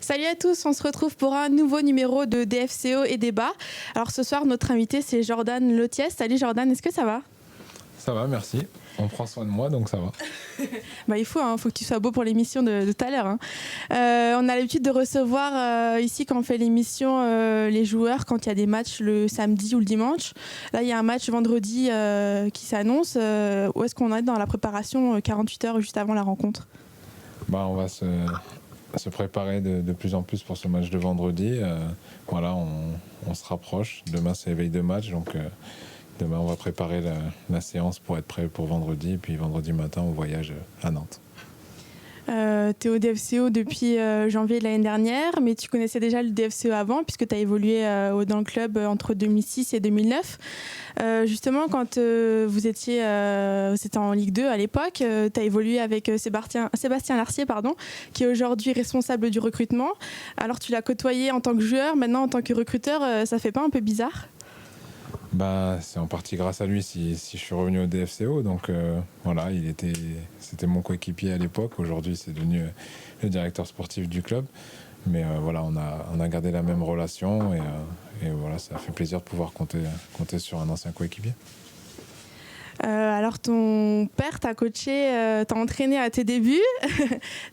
Salut à tous, on se retrouve pour un nouveau numéro de DFCO et débat. Alors ce soir, notre invité c'est Jordan Lotiès. Salut Jordan, est-ce que ça va ? Ça va, merci. On prend soin de moi, donc ça va. Il faut que tu sois beau pour l'émission de tout à l'heure. On a l'habitude de recevoir ici, quand on fait l'émission, les joueurs quand il y a des matchs le samedi ou le dimanche. Là, il y a un match vendredi qui s'annonce. Où est-ce qu'on est dans la préparation 48 heures juste avant la rencontre ? On va se préparer de plus en plus pour ce match de vendredi. On se rapproche. Demain, c'est veille de match, donc demain, on va préparer la séance pour être prêt pour vendredi. Et puis vendredi matin, on voyage à Nantes. Tu es au DFCO depuis janvier de l'année dernière, mais tu connaissais déjà le DFCO avant, puisque tu as évolué dans le club entre 2006 et 2009. Justement, quand c'était en Ligue 2 à l'époque, tu as évolué avec Sébastien Larcier, qui est aujourd'hui responsable du recrutement. Alors, tu l'as côtoyé en tant que joueur, maintenant en tant que recruteur, ça fait pas un peu bizarre ? C'est en partie grâce à lui si je suis revenu au DFCO. Donc c'était mon coéquipier à l'époque. Aujourd'hui, c'est devenu le directeur sportif du club. Mais on a gardé la même relation et ça fait plaisir de pouvoir compter sur un ancien coéquipier. Alors ton père t'a coaché, t'a entraîné à tes débuts.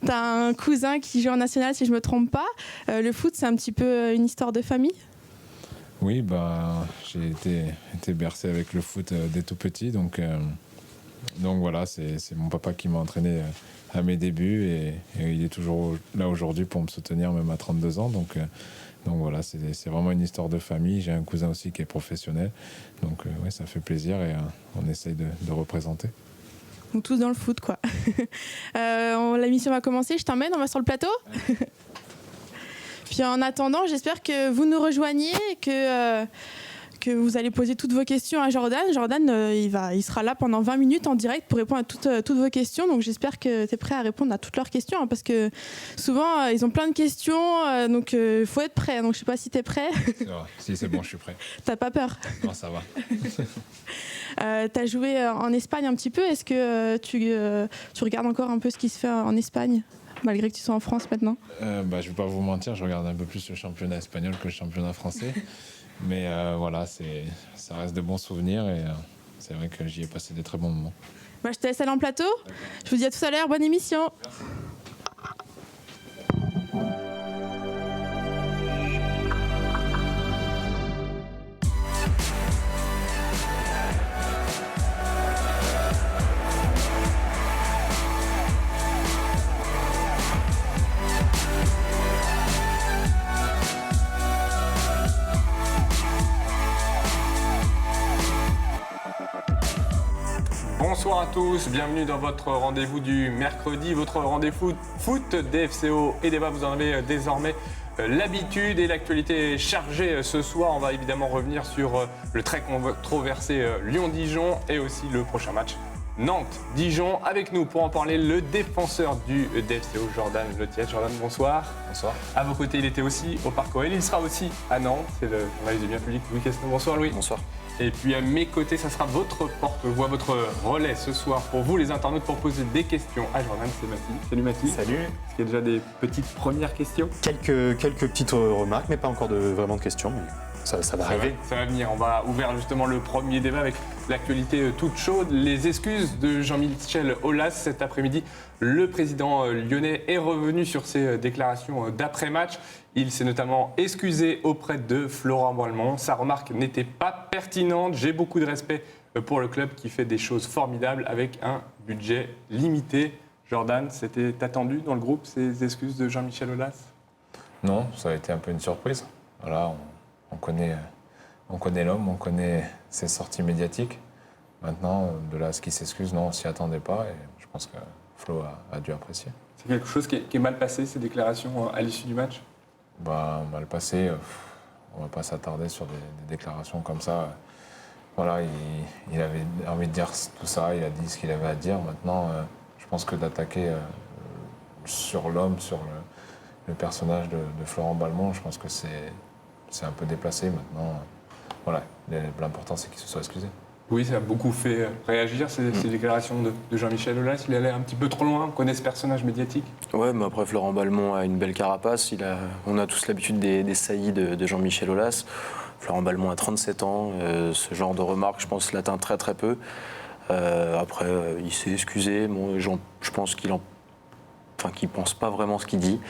T'as un cousin qui joue en national, si je me trompe pas. Le foot, c'est un petit peu une histoire de famille ? Oui, j'ai été bercé avec le foot dès tout petit, donc voilà, c'est mon papa qui m'a entraîné à mes débuts et il est toujours là aujourd'hui pour me soutenir même à 32 ans, donc voilà, c'est vraiment une histoire de famille. J'ai un cousin aussi qui est professionnel, donc ça fait plaisir et on essaye de représenter. Donc tous dans le foot, quoi. La mission va commencer, je t'emmène, on va sur le plateau. Puis en attendant, j'espère que vous nous rejoignez et que vous allez poser toutes vos questions à Jordan. Jordan, il sera là pendant 20 minutes en direct pour répondre à toutes vos questions. Donc j'espère que tu es prêt à répondre à toutes leurs questions, parce que souvent, ils ont plein de questions. Donc il faut être prêt. Donc je ne sais pas si tu es prêt. C'est vrai. Si, c'est bon, je suis prêt. T'as pas peur ? Non, ça va. Tu as joué en Espagne un petit peu. Est-ce que tu regardes encore un peu ce qui se fait en Espagne ? Malgré que tu sois en France maintenant. Je ne vais pas vous mentir, je regarde un peu plus le championnat espagnol que le championnat français. Mais ça reste de bons souvenirs et c'est vrai que j'y ai passé des très bons moments. Je te laisse aller en plateau. D'accord. Je vous dis à tout à l'heure, bonne émission. Merci. Bonsoir à tous, bienvenue dans votre rendez-vous du mercredi, votre rendez-vous foot, DFCO et débat. Vous en avez désormais l'habitude et l'actualité est chargée ce soir. On va évidemment revenir sur le très controversé Lyon-Dijon et aussi le prochain match Nantes-Dijon. Avec nous pour en parler, le défenseur du DFCO, Jordan Lotiès. Jordan, bonsoir. Bonsoir. À vos côtés, il était aussi au Parc OL, il sera aussi à Nantes. C'est le journaliste du bien public, Louis Queston. Bonsoir Louis. Bonsoir. Et puis à mes côtés, ça sera votre porte-voix, votre relais ce soir pour vous les internautes pour poser des questions à Jordan. C'est Mathis. Salut Mathis. Salut. Est-ce qu'il y a déjà des petites premières questions ? Quelques petites remarques, mais pas encore vraiment de questions. Mais ça va arriver. Ça va venir. On va ouvrir justement le premier débat avec l'actualité toute chaude. Les excuses de Jean-Michel Aulas cet après-midi. Le président lyonnais est revenu sur ses déclarations d'après-match. Il s'est notamment excusé auprès de Florent Balmont. Sa remarque n'était pas pertinente. J'ai beaucoup de respect pour le club qui fait des choses formidables avec un budget limité. Jordan, c'était attendu dans le groupe, ces excuses de Jean-Michel Aulas ? Non, ça a été un peu une surprise. Voilà, on connaît l'homme, on connaît ses sorties médiatiques. Maintenant, de là à ce qu'il s'excuse, non, on s'y attendait pas et je pense que Flo a dû apprécier. C'est quelque chose qui est mal passé, ces déclarations à l'issue du match ? Mal passé, on va pas s'attarder sur des déclarations comme ça. Voilà, il avait envie de dire tout ça, il a dit ce qu'il avait à dire. Maintenant, je pense que d'attaquer sur l'homme, sur le personnage de Florent Balmont, je pense que c'est un peu déplacé maintenant. Voilà, l'important c'est qu'il se soit excusé. Oui, ça a beaucoup fait réagir ces déclarations de Jean-Michel Aulas. Il allait un petit peu trop loin, on connaît ce personnage médiatique. Ouais, mais après, Florent Balmont a une belle carapace. On a tous l'habitude des saillies de Jean-Michel Aulas. Florent Balmont a 37 ans. Ce genre de remarques, je pense, l'atteint très très peu. Après, il s'est excusé. Bon, je pense qu'il pense pas vraiment ce qu'il dit.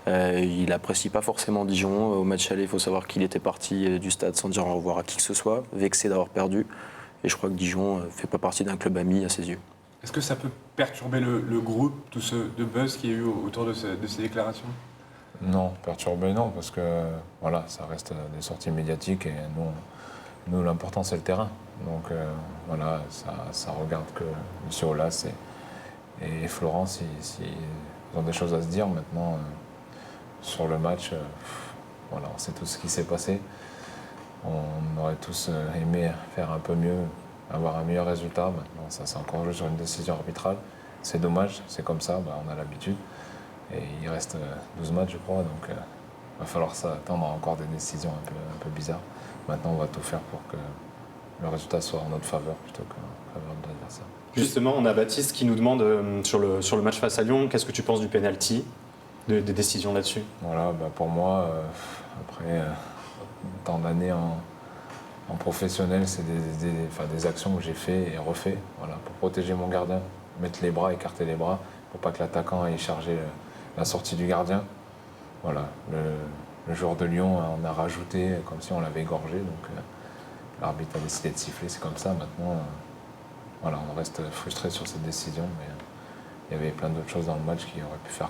Il apprécie pas forcément Dijon. Au match aller, il faut savoir qu'il était parti du stade sans dire au revoir à qui que ce soit, vexé d'avoir perdu. Et je crois que Dijon ne fait pas partie d'un club ami à ses yeux. Est-ce que ça peut perturber le groupe, tout ce de buzz qu'il y a eu autour de ces déclarations? Non, perturbé non, parce que voilà, ça reste des sorties médiatiques et nous l'important c'est le terrain. Donc voilà, ça regarde que M. Aulas et Florent s'ils ont des choses à se dire maintenant sur le match. Voilà, on sait tout ce qui s'est passé. On aurait tous aimé faire un peu mieux, avoir un meilleur résultat. Maintenant, ça c'est encore joué sur une décision arbitrale. C'est dommage, c'est comme ça, on a l'habitude. Et il reste 12 matchs, je crois, donc il va falloir s'attendre à encore des décisions un peu bizarres. Maintenant, on va tout faire pour que le résultat soit en notre faveur plutôt qu'en faveur de l'adversaire. Justement, on a Baptiste qui nous demande sur le match face à Lyon, qu'est-ce que tu penses du penalty, des décisions là-dessus? Voilà, pour moi, après tant d'années en professionnel, c'est des actions que j'ai fait et refait, voilà, pour protéger mon gardien, mettre les bras, écarter les bras, pour pas que l'attaquant aille charger la sortie du gardien. Voilà, le joueur de Lyon, on a rajouté comme si on l'avait égorgé, donc l'arbitre a décidé de siffler, c'est comme ça. Maintenant, voilà, on reste frustré sur cette décision, mais il y avait plein d'autres choses dans le match qui auraient pu faire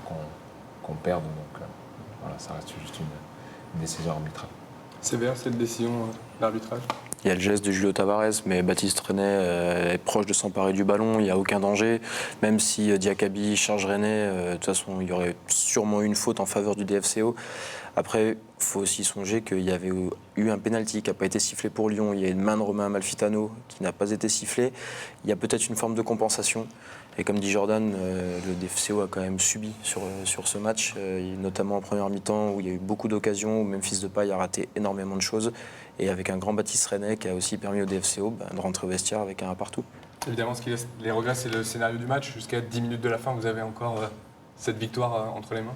qu'on perde, donc voilà, ça reste juste une décision arbitrale. Sévère cette décision d'arbitrage? Il y a le geste de Julio Tavares, mais Baptiste René est proche de s'emparer du ballon, il n'y a aucun danger. Même si Diakaby charge René, de toute façon, il y aurait sûrement eu une faute en faveur du DFCO. Après, il faut aussi songer qu'il y avait eu un pénalty qui n'a pas été sifflé pour Lyon. Il y a une main de Romain Amalfitano qui n'a pas été sifflée. Il y a peut-être une forme de compensation. Et comme dit Jordan, le DFCO a quand même subi sur ce match, notamment en première mi-temps où il y a eu beaucoup d'occasions, où Memphis Depay a raté énormément de choses. Et avec un grand Baptiste René qui a aussi permis au DFCO de rentrer au vestiaire avec un partout. Évidemment, ce qui laisse les regrets, c'est le scénario du match. Jusqu'à 10 minutes de la fin, vous avez encore cette victoire entre les mains?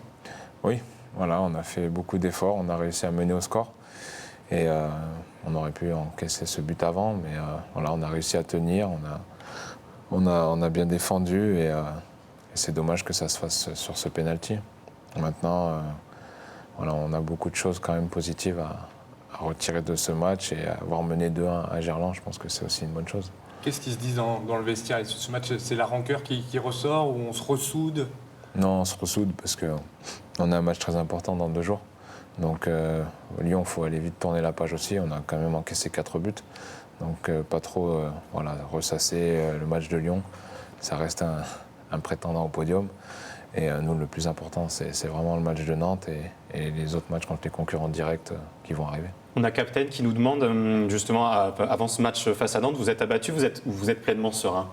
Oui, voilà, on a fait beaucoup d'efforts, on a réussi à mener au score. Et on aurait pu encaisser ce but avant, mais voilà, on a réussi à tenir, on a bien défendu et c'est dommage que ça se fasse sur ce penalty. Maintenant, voilà, on a beaucoup de choses quand même positives à retirer de ce match et avoir mené 2-1 à Gerland, je pense que c'est aussi une bonne chose. Qu'est-ce qui se dit dans le vestiaire? Ce match, c'est la rancœur qui ressort ou on se ressoude? Non, on se ressoude parce qu'on a un match très important dans 2 jours. Donc Lyon, il faut aller vite tourner la page aussi. On a quand même encaissé 4 buts. Donc pas trop ressasser le match de Lyon. Ça reste un prétendant au podium. Et nous, le plus important, c'est vraiment le match de Nantes et les autres matchs contre les concurrents directs qui vont arriver. On a Captain qui nous demande, justement, avant ce match face à Nantes, vous êtes abattu, vous êtes pleinement serein?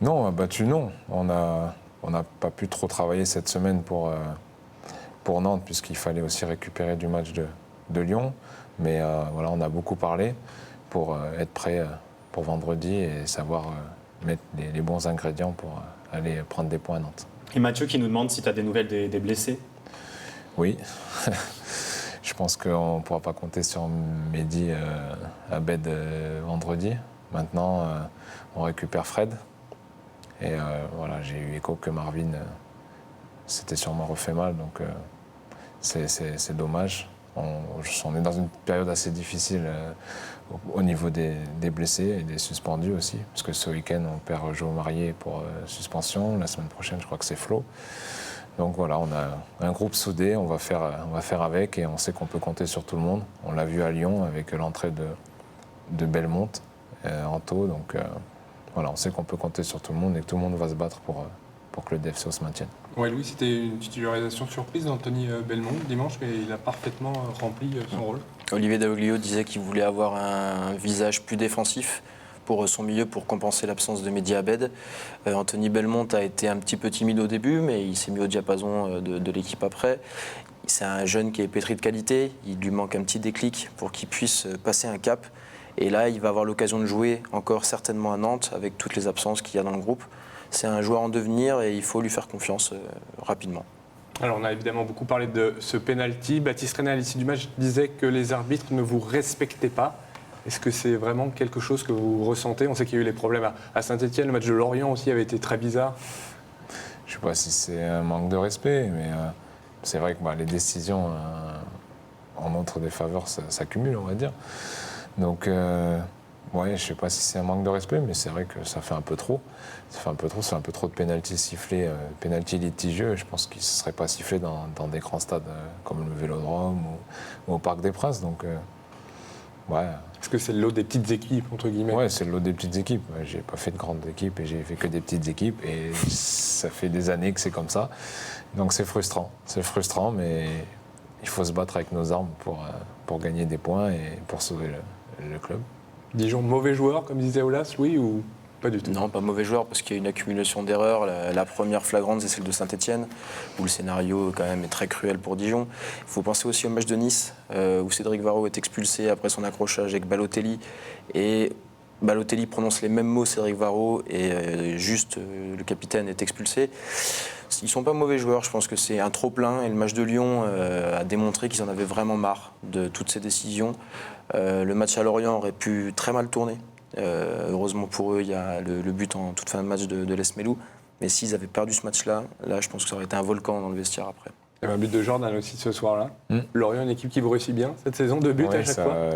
Non, abattu, non. On n'a pas pu trop travailler cette semaine pour Nantes, puisqu'il fallait aussi récupérer du match de Lyon. Mais voilà, on a beaucoup parlé pour être prêt pour vendredi et savoir mettre les bons ingrédients pour aller prendre des points à Nantes. Et Mathieu qui nous demande si tu as des nouvelles des blessés? Oui. Je pense qu'on ne pourra pas compter sur Mehdi Abed vendredi. Maintenant, on récupère Fred. Et voilà, j'ai eu écho que Marvin s'était sûrement refait mal, donc c'est dommage. On est dans une période assez difficile au niveau des blessés et des suspendus aussi, parce que ce week-end, on perd Joe Marier pour suspension. La semaine prochaine, je crois que c'est Flo. Donc voilà, on a un groupe soudé, on va faire avec et on sait qu'on peut compter sur tout le monde. On l'a vu à Lyon avec l'entrée de Belmont en taux, donc voilà, on sait qu'on peut compter sur tout le monde et que tout le monde va se battre pour que le DFCO se maintienne. Ouais, Louis, c'était une titularisation surprise d'Anthony Belmont dimanche, mais il a parfaitement rempli son rôle. Olivier Daoglio disait qu'il voulait avoir un visage plus défensif pour son milieu, pour compenser l'absence de Mehdi Abed. Anthony Belmont a été un petit peu timide au début, mais il s'est mis au diapason de l'équipe après. C'est un jeune qui est pétri de qualité, il lui manque un petit déclic pour qu'il puisse passer un cap. Et là, il va avoir l'occasion de jouer encore certainement à Nantes avec toutes les absences qu'il y a dans le groupe. C'est un joueur en devenir et il faut lui faire confiance rapidement. Alors on a évidemment beaucoup parlé de ce penalty. Baptiste René, à l'issue du match, disait que les arbitres ne vous respectaient pas. Est-ce que c'est vraiment quelque chose que vous ressentez? On sait qu'il y a eu les problèmes à Saint-Etienne, le match de Lorient aussi avait été très bizarre. Je ne sais pas si c'est un manque de respect, mais c'est vrai que les décisions en notre défaveur s'accumulent, on va dire. Donc, je ne sais pas si c'est un manque de respect, mais c'est vrai que ça fait un peu trop. C'est un peu trop de pénalty sifflés, pénalty litigieux. Je pense qu'ils ne se seraient pas sifflés dans des grands stades comme le Vélodrome ou au Parc des Princes. Donc, Est-ce que c'est le lot des petites équipes, entre guillemets? Ouais, c'est le lot des petites équipes. J'ai pas fait de grandes équipes et j'ai fait que des petites équipes. Et ça fait des années que c'est comme ça. Donc c'est frustrant. C'est frustrant, mais il faut se battre avec nos armes pour gagner des points et pour sauver le club. Dijon, mauvais joueur, comme disait Aulas, oui, ou pas du tout? Non, pas mauvais joueur, parce qu'il y a une accumulation d'erreurs. La première flagrante, c'est celle de Saint-Etienne, où le scénario quand même est très cruel pour Dijon. Il faut penser aussi au match de Nice, où Cédric Varro est expulsé après son accrochage avec Balotelli. Et Balotelli prononce les mêmes mots, Cédric Varro, et le capitaine est expulsé. Ils ne sont pas mauvais joueurs, je pense que c'est un trop-plein. Et le match de Lyon a démontré qu'ils en avaient vraiment marre de toutes ces décisions. Le match à Lorient aurait pu très mal tourner. Heureusement pour eux, il y a le but en toute fin de match de l'Esmelou. Mais s'ils avaient perdu ce match-là, je pense que ça aurait été un volcan dans le vestiaire après. Il y avait un but de Jordan aussi ce soir-là. Lorient, une équipe qui vous réussit bien cette saison, 2 buts à chaque fois.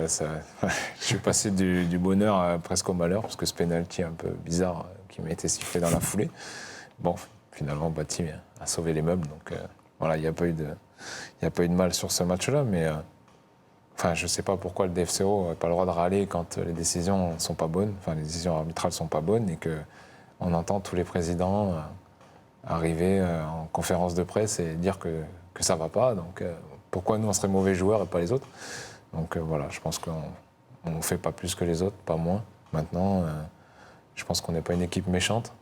Je suis passé du bonheur presque au malheur, parce que ce penalty un peu bizarre qui m'a été sifflé dans la foulée. Bon, finalement, Bati a sauvé les meubles. Donc il n'y a pas eu de mal sur ce match-là. Mais je ne sais pas pourquoi le DFCO n'a pas le droit de râler quand les décisions ne sont pas bonnes, les décisions arbitrales ne sont pas bonnes, et qu'on entend tous les présidents arriver en conférence de presse et dire que ça ne va pas. Donc pourquoi nous, on serait mauvais joueurs et pas les autres? Donc je pense qu'on ne fait pas plus que les autres, pas moins. Maintenant, je pense qu'on n'est pas une équipe méchante.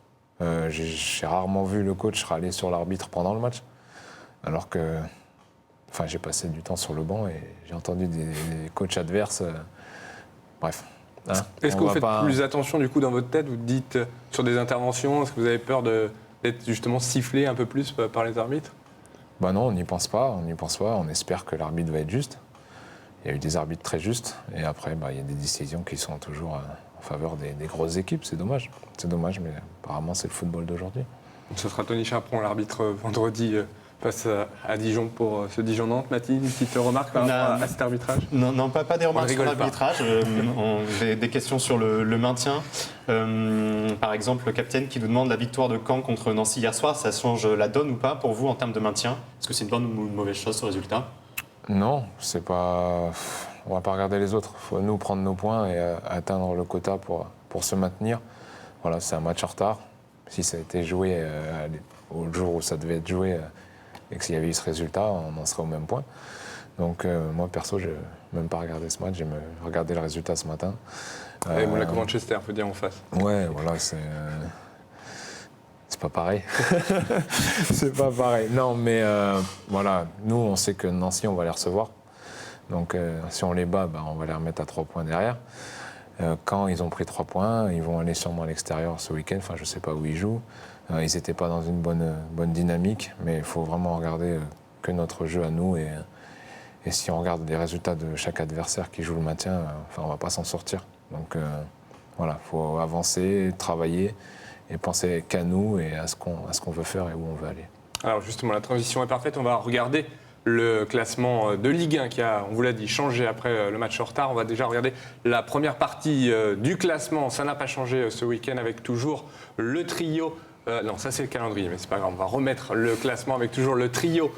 J'ai rarement vu le coach râler sur l'arbitre pendant le match, alors que j'ai passé du temps sur le banc et j'ai entendu des coachs adverses. Bref. Est-ce que vous faites plus attention du coup dans votre tête? Vous dites sur des interventions, est-ce que vous avez peur d'être justement sifflé un peu plus par les arbitres? Non, on n'y pense pas. On espère que l'arbitre va être juste. Il y a eu des arbitres très justes. Et après, il y a des décisions qui sont toujours en faveur des grosses équipes. C'est dommage. C'est dommage, mais apparemment, c'est le football d'aujourd'hui. Ce sera Tony Chaperon, l'arbitre, vendredi face à Dijon pour ce Dijon-Nantes. Mathilde, une petite remarque par rapport à cet arbitrage? Non, pas des remarques sur l'arbitrage. Des questions sur le maintien. Par exemple, le capitaine qui nous demande la victoire de Caen contre Nancy hier soir, ça change la donne ou pas pour vous en termes de maintien? Est-ce que c'est une bonne ou une mauvaise chose ce résultat? Non, c'est pas. On va pas regarder les autres. Il faut nous prendre nos points et atteindre le quota pour se maintenir. Voilà, c'est un match en retard. Si ça a été joué au jour où ça devait être joué et qu'il y avait eu ce résultat, on en serait au même point. Donc moi, perso, je n'ai même pas regardé ce match. J'ai regardé le résultat ce matin. Et Monaco-Manchester, faut dire en face. Ouais, voilà, c'est pas pareil. C'est pas pareil. Non, mais nous, on sait que Nancy, on va les recevoir. Donc si on les bat, on va les remettre à 3 points derrière. Quand ils ont pris 3 points, ils vont aller sûrement à l'extérieur ce week-end. Je ne sais pas où ils jouent. Ils n'étaient pas dans une bonne dynamique, mais il faut vraiment regarder que notre jeu à nous. Et si on regarde les résultats de chaque adversaire qui joue le maintien, on ne va pas s'en sortir. Donc il faut avancer, travailler et penser qu'à nous et à ce qu'on veut faire et où on veut aller. Alors justement, la transition est parfaite. On va regarder le classement de Ligue 1 qui a, on vous l'a dit, changé après le match en retard. On va déjà regarder la première partie du classement. Ça n'a pas changé ce week-end avec toujours le trio. Non, ça c'est le calendrier, mais c'est pas grave. On va remettre le classement avec toujours le trio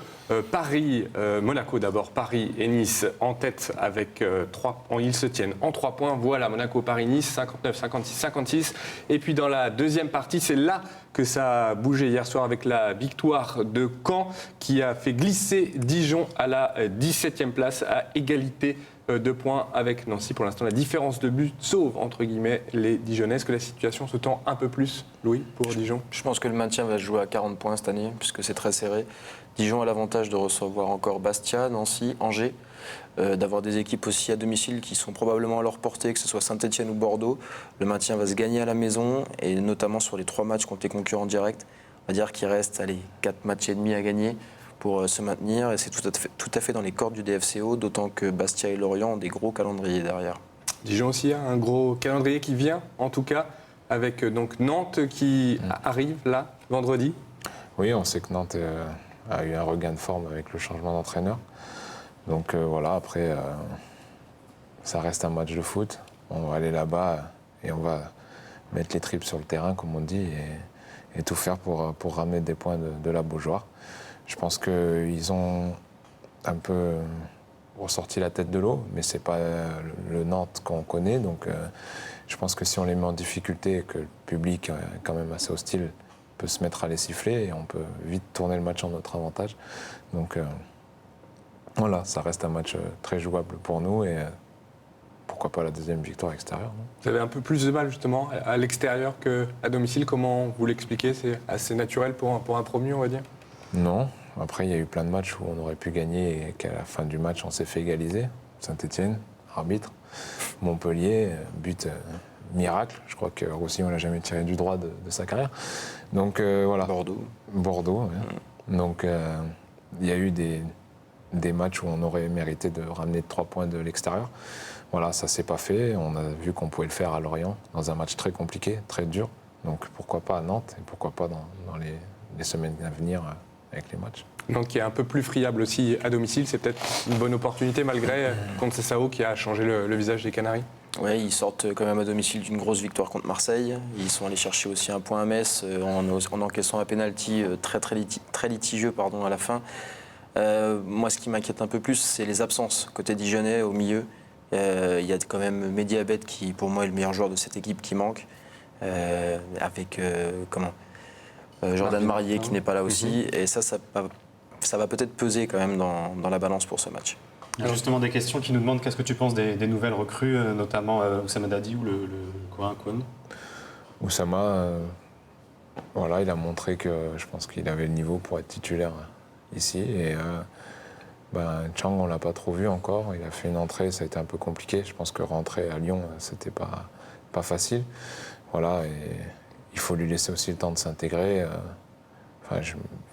Paris, Monaco d'abord, Paris et Nice en tête avec 3 points. Ils se tiennent en 3 points. Voilà, Monaco, Paris, Nice, 59, 56, 56. Et puis dans la deuxième partie, c'est là que ça a bougé hier soir avec la victoire de Caen qui a fait glisser Dijon à la 17e place à égalité 2 points avec Nancy. Pour l'instant, la différence de but sauve, entre guillemets, les Dijonnais. Est-ce que la situation se tend un peu plus, Louis, pour Dijon? Je pense que le maintien va se jouer à 40 points cette année, puisque c'est très serré. Dijon a l'avantage de recevoir encore Bastia, Nancy, Angers, d'avoir des équipes aussi à domicile qui sont probablement à leur portée, que ce soit Saint-Etienne ou Bordeaux. Le maintien va se gagner à la maison, et notamment sur les 3 matchs contre les concurrents directs. On va dire qu'il reste 4 matchs et demi à gagner pour se maintenir, et c'est tout à fait dans les cordes du DFCO, d'autant que Bastia et Lorient ont des gros calendriers derrière. Dijon aussi a un gros calendrier qui vient, en tout cas, avec donc Nantes qui arrive là, vendredi. Oui, on sait que Nantes a eu un regain de forme avec le changement d'entraîneur. Donc voilà, après, ça reste un match de foot. On va aller là-bas et on va mettre les tripes sur le terrain, comme on dit, et tout faire pour ramener des points de la Beaujoire. Je pense qu'ils ont un peu ressorti la tête de l'eau, mais ce n'est pas le Nantes qu'on connaît. Donc je pense que si on les met en difficulté et que le public est quand même assez hostile, peut se mettre à les siffler et on peut vite tourner le match en notre avantage. Donc voilà, ça reste un match très jouable pour nous et pourquoi pas la deuxième victoire extérieure. Non? Vous avez un peu plus de mal justement à l'extérieur qu'à domicile. Comment vous l'expliquez? C'est assez naturel pour un promu, on va dire? Non. Après, il y a eu plein de matchs où on aurait pu gagner et qu'à la fin du match, on s'est fait égaliser. Saint-Etienne, arbitre. Montpellier, but miracle. Je crois que Roussillon ne l'a jamais tiré du droit de sa carrière. Donc voilà. Bordeaux, ouais. Donc il y a eu des matchs où on aurait mérité de ramener 3 points de l'extérieur. Voilà, ça ne s'est pas fait. On a vu qu'on pouvait le faire à Lorient, dans un match très compliqué, très dur. Donc pourquoi pas à Nantes et pourquoi pas dans les semaines à venir avec les matchs. Nantes qui est un peu plus friable aussi à domicile, c'est peut-être une bonne opportunité malgré contre Sessao qui a changé le visage des Canaries. Oui, ils sortent quand même à domicile d'une grosse victoire contre Marseille. Ils sont allés chercher aussi un point à Metz en encaissant un pénalty très litigieux à la fin. Moi, ce qui m'inquiète un peu plus, c'est les absences. Côté Dijonnais, au milieu, il y a quand même Mediabet qui, pour moi, est le meilleur joueur de cette équipe qui manque. Avec Jordan Marié qui n'est pas là aussi. Et ça va peut-être peser quand même dans la balance pour ce match. Il y a justement des questions qui nous demandent qu'est-ce que tu penses des nouvelles recrues, notamment Oussama Dadi ou le Coréen Kwon. Oussama, voilà, il a montré que je pense qu'il avait le niveau pour être titulaire ici. Et Chang, on ne l'a pas trop vu encore. Il a fait une entrée, ça a été un peu compliqué. Je pense que rentrer à Lyon, c'était pas facile. Voilà, et il faut lui laisser aussi le temps de s'intégrer.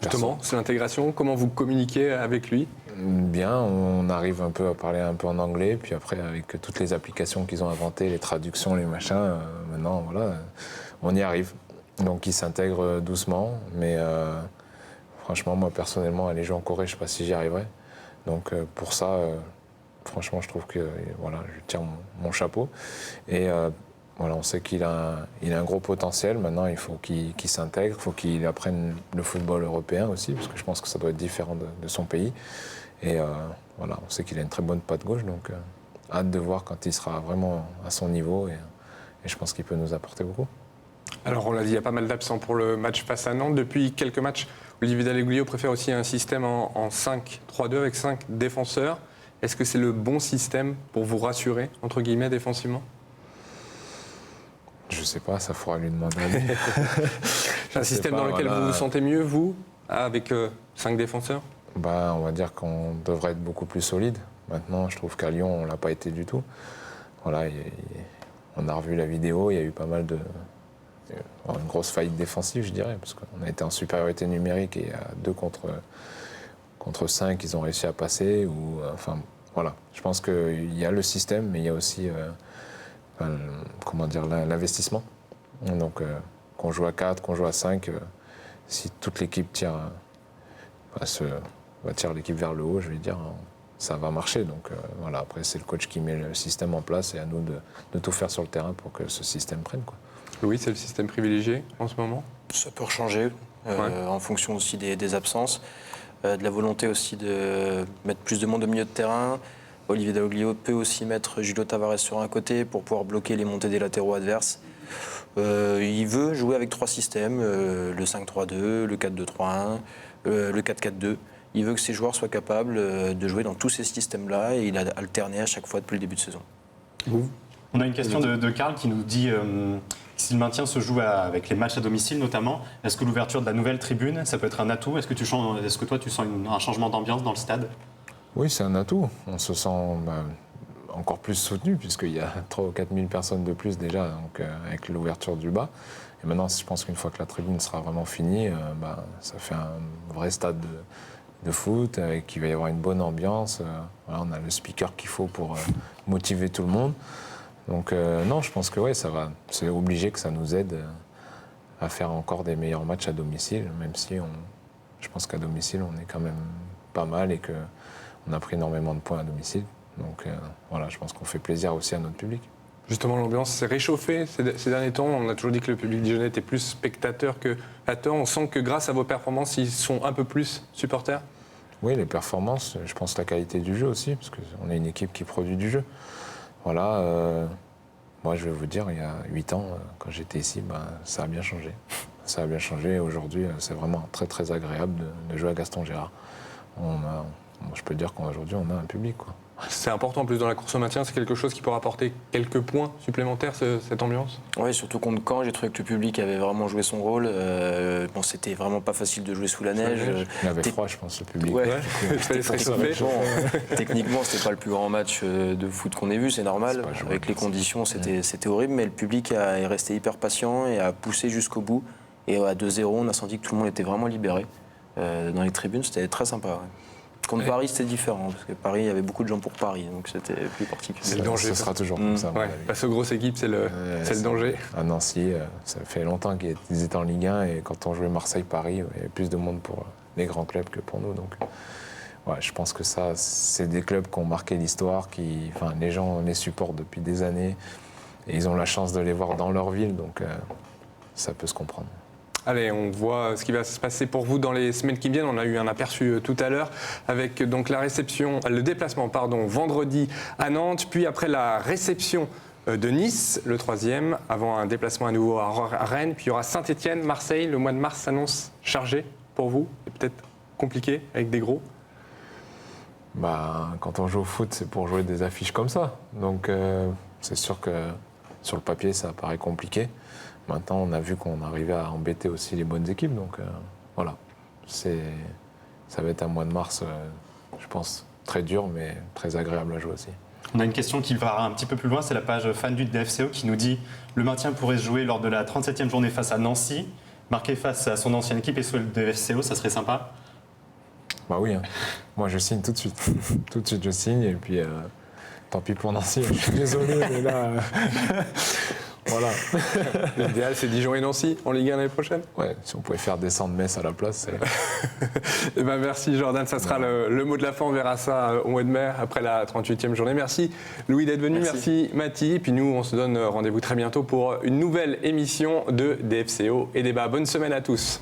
Justement, c'est l'intégration. Comment vous communiquez avec lui? Bien, on arrive un peu à parler un peu en anglais, puis après avec toutes les applications qu'ils ont inventées, les traductions, les machins, maintenant voilà, on y arrive. Donc il s'intègre doucement, mais franchement moi personnellement aller jouer en Corée, je ne sais pas si j'y arriverai. Donc pour ça, franchement je trouve que voilà, je tire mon chapeau. Et voilà, on sait qu'il a un gros potentiel. Maintenant, il faut qu'il s'intègre, il faut qu'il apprenne le football européen aussi, parce que je pense que ça doit être différent de son pays. Et voilà, on sait qu'il a une très bonne patte gauche, donc hâte de voir quand il sera vraiment à son niveau. Et je pense qu'il peut nous apporter beaucoup. Alors, on l'a dit, il y a pas mal d'absents pour le match face à Nantes. Depuis quelques matchs, Olivier Dalleglio préfère aussi un système en 5-3-2 avec 5 défenseurs. Est-ce que c'est le bon système pour vous rassurer, entre guillemets, défensivement? Je sais pas, ça faudra lui demander. C'est un système dans lequel vous vous sentez mieux, vous, avec 5 défenseurs? On va dire qu'on devrait être beaucoup plus solide. Maintenant, je trouve qu'à Lyon, on ne l'a pas été du tout. Voilà, on a revu la vidéo, il y a eu pas mal une grosse faillite défensive, je dirais, parce qu'on a été en supériorité numérique et à 2 contre 5, ils ont réussi à passer. Enfin, voilà. Je pense qu'il y a le système, mais il y a aussi l'investissement. Donc, qu'on joue à 4, qu'on joue à 5, si toute l'équipe tire l'équipe vers le haut, je vais dire, ça va marcher. Donc voilà, après, c'est le coach qui met le système en place et à nous de tout faire sur le terrain pour que ce système prenne, quoi. Oui, c'est le système privilégié en ce moment? Ça peut changer en fonction aussi des absences, de la volonté aussi de mettre plus de monde au milieu de terrain. Olivier Dalleglio peut aussi mettre Julio Tavares sur un côté pour pouvoir bloquer les montées des latéraux adverses. Il veut jouer avec 3 systèmes, le 5-3-2, le 4-2-3-1, le 4-4-2. Il veut que ses joueurs soient capables de jouer dans tous ces systèmes-là et il a alterné à chaque fois depuis le début de saison. On a une question de Karl qui nous dit si le maintien se joue avec les matchs à domicile notamment, est-ce que l'ouverture de la nouvelle tribune, ça peut être un atout? Est-ce que toi tu sens un changement d'ambiance dans le stade? Oui, c'est un atout. On se sent encore plus soutenu puisqu'il y a 3 ou 4 000 personnes de plus déjà donc, avec l'ouverture du bas. Et maintenant, je pense qu'une fois que la tribune sera vraiment finie, ça fait un vrai stade de foot, qu'il va y avoir une bonne ambiance. Voilà, on a le speaker qu'il faut pour motiver tout le monde. Donc non, je pense que ouais, ça va. C'est obligé que ça nous aide à faire encore des meilleurs matchs à domicile, même si je pense qu'à domicile, on est quand même pas mal et qu'on a pris énormément de points à domicile. Donc voilà, je pense qu'on fait plaisir aussi à notre public. Justement, l'ambiance s'est réchauffée ces derniers temps. On a toujours dit que le public dijonnais était plus spectateur que acteur. On sent que grâce à vos performances, ils sont un peu plus supporters. Oui, les performances, je pense la qualité du jeu aussi, parce qu'on est une équipe qui produit du jeu. Voilà, moi je vais vous dire, il y a 8 ans, quand j'étais ici, ça a bien changé. Ça a bien changé. Aujourd'hui, c'est vraiment très très agréable de jouer à Gaston Gérard. Je peux dire qu'aujourd'hui, on a un public, quoi. C'est important en plus dans la course au maintien, c'est quelque chose qui pourra apporter quelques points supplémentaires, cette ambiance? Oui, surtout contre Caen, j'ai trouvé que le public avait vraiment joué son rôle. C'était vraiment pas facile de jouer sous la neige. Il avait froid, je pense, le public. Ouais. Techniquement, techniquement, c'était pas le plus grand match de foot qu'on ait vu, c'est normal. Avec les conditions, c'était horrible, mais le public est resté hyper patient et a poussé jusqu'au bout. Et à 2-0, on a senti que tout le monde était vraiment libéré. Dans les tribunes, c'était très sympa. Ouais. Contre Paris, c'était différent, parce que Paris, il y avait beaucoup de gens pour Paris, donc c'était plus particulier. C'est le danger. Ce sera toujours comme ça. Face aux grosses équipes, c'est le danger. À Nancy, ça fait longtemps qu'ils étaient en Ligue 1, et quand on jouait Marseille-Paris, il y avait plus de monde pour les grands clubs que pour nous. Donc, ouais, je pense que ça, c'est des clubs qui ont marqué l'histoire, les gens les supportent depuis des années, et ils ont la chance de les voir dans leur ville, donc ça peut se comprendre. Allez, on voit ce qui va se passer pour vous dans les semaines qui viennent. On a eu un aperçu tout à l'heure avec donc le déplacement vendredi à Nantes, puis après la réception de Nice, le 3e, avant un déplacement à nouveau à Rennes, puis il y aura Saint-Etienne, Marseille. Le mois de mars s'annonce chargé pour vous et peut-être compliqué avec des gros. Quand on joue au foot, c'est pour jouer des affiches comme ça. Donc c'est sûr que sur le papier, ça paraît compliqué. Maintenant, on a vu qu'on arrivait à embêter aussi les bonnes équipes. Donc voilà, ça va être un mois de mars, je pense, très dur, mais très agréable à jouer aussi. On a une question qui va un petit peu plus loin, c'est la page fan du DFCO qui nous dit « Le maintien pourrait se jouer lors de la 37e journée face à Nancy, marqué face à son ancienne équipe et sur le DFCO, ça serait sympa ?» Bah oui, hein. Moi je signe tout de suite. Tout de suite je signe, et puis tant pis pour Nancy, je suis désolé, mais là... Voilà. L'idéal, c'est Dijon et Nancy en Ligue 1 l'année prochaine. Ouais, si on pouvait faire descendre Metz à la place. Et merci Jordan, ça sera le mot de la fin. On verra ça au mois de mai, après la 38e journée. Merci Louis d'être venu, merci Mathie. Et puis nous, on se donne rendez-vous très bientôt pour une nouvelle émission de DFCO et débat. Bonne semaine à tous.